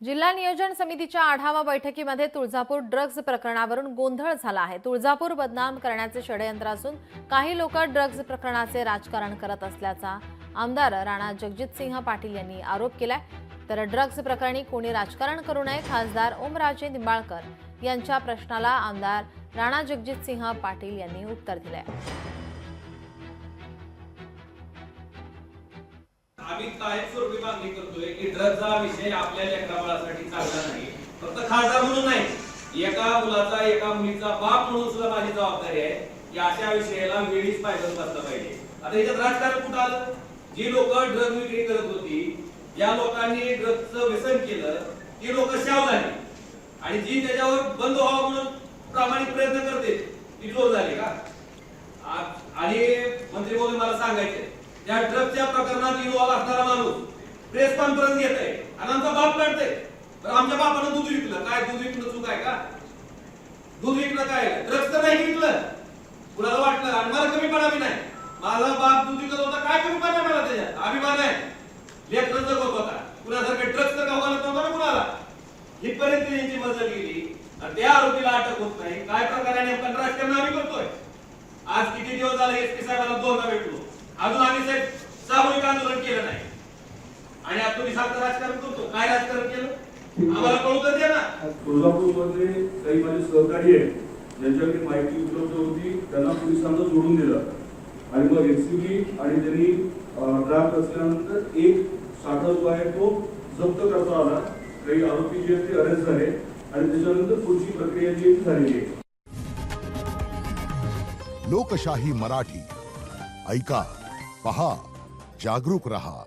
जिल्हा नियोजन समितीच्या आढावा बैठकीमध्ये तुळजापूर ड्रग्ज प्रकरणावरून गोंधळ झाला आहे। तुळजापूर बदनाम करण्याचे षडयंत्र असून काही लोक ड्रग्ज प्रकरणाचे राजकारण करत असल्याचा आमदार राणा जगजितसिंह पाटील यांनी आरोप केलाय। तर ड्रग्ज प्रकरणी कोणी राजकारण करू नये, खासदार ओमराजे निंबाळकर यांच्या प्रश्नाला आमदार राणा जगजितसिंह पाटील यांनी उत्तर दिलंय। आम्ही कायम स्वरूपी मागणी करतोय की ड्रग्जचा विषय आपल्या लेकराबाळासाठी चांगला नाही, फक्त खासदार म्हणून नाही, एका मुलाचा एका मुलीचा बाप म्हणून सुद्धा माझी जबाबदारी आहे की अशा विषयाला वेळीच पायदल बसलं पाहिजे। आता याच्यात राजकारण कुठं आलं? जी लोक ड्रग विक्री करत होती, ज्या लोकांनी ड्रग्जचं व्यसन केलं, ती लोक शाव झाली आणि जी त्याच्यावर बंद व्हावं म्हणून प्रामाणिक प्रयत्न करते ती चोर झाली का? आणि मंत्री महोदय मला सांगायचे, त्या ड्रग्जच्या प्रकरणात इन्व्हॉल्व असणारा माणूस प्रेस कॉन्फरन्स घेत आहे आणि आमचा बाप लढतोय। तर आमच्या बापानं दूध विकलं, काय दूध विकणं चूक आहे का? दूध विकणं काय? ड्रग्ज तर नाही विकलं, कुणाला वाटलं आणि मला कमीपणा बी नाही। माझा बाप दूध विकत होता, काय कमीपणा मला त्याच्यात अभिमान आहे, लेकरं जगत होता, कुणासारखे ड्रग्ज तर गावाला नव्हता ना कुणाला। इथपर्यंत त्यांची मजल गेली आणि त्या आरोपीला अटक होत नाही। काय प्रकारे नेमका राजकारण आम्ही करतोय? आज किती दिवस झाले एसपी साहेबांना दोनदा भेटलो, अजून आम्ही साहेब सामूहिक आंदोलन केलं नाही आणि आता तुम्ही सारखं राजकारण करतो। काय राजकारण केलं आम्हाला कळू तर द्या ना। तुळजापूरमध्ये काही माझे सहकारी आहेत ज्यांच्याकडे माहिती उपलब्ध होती, त्यांना पोलिसांना जोडून दिलं आणि मग एसीबी आणि त्यांनी ड्राफ्ट असल्यानंतर एक साठा जो आहे तो जप्त करता आला। काही आरोपी जे आहेत ते अरेस्ट झाले आणि त्याच्यानंतर पुढची प्रक्रिया जी झालेली आहे। लोकशाही मराठी ऐका, पहा, जागरूक रहा।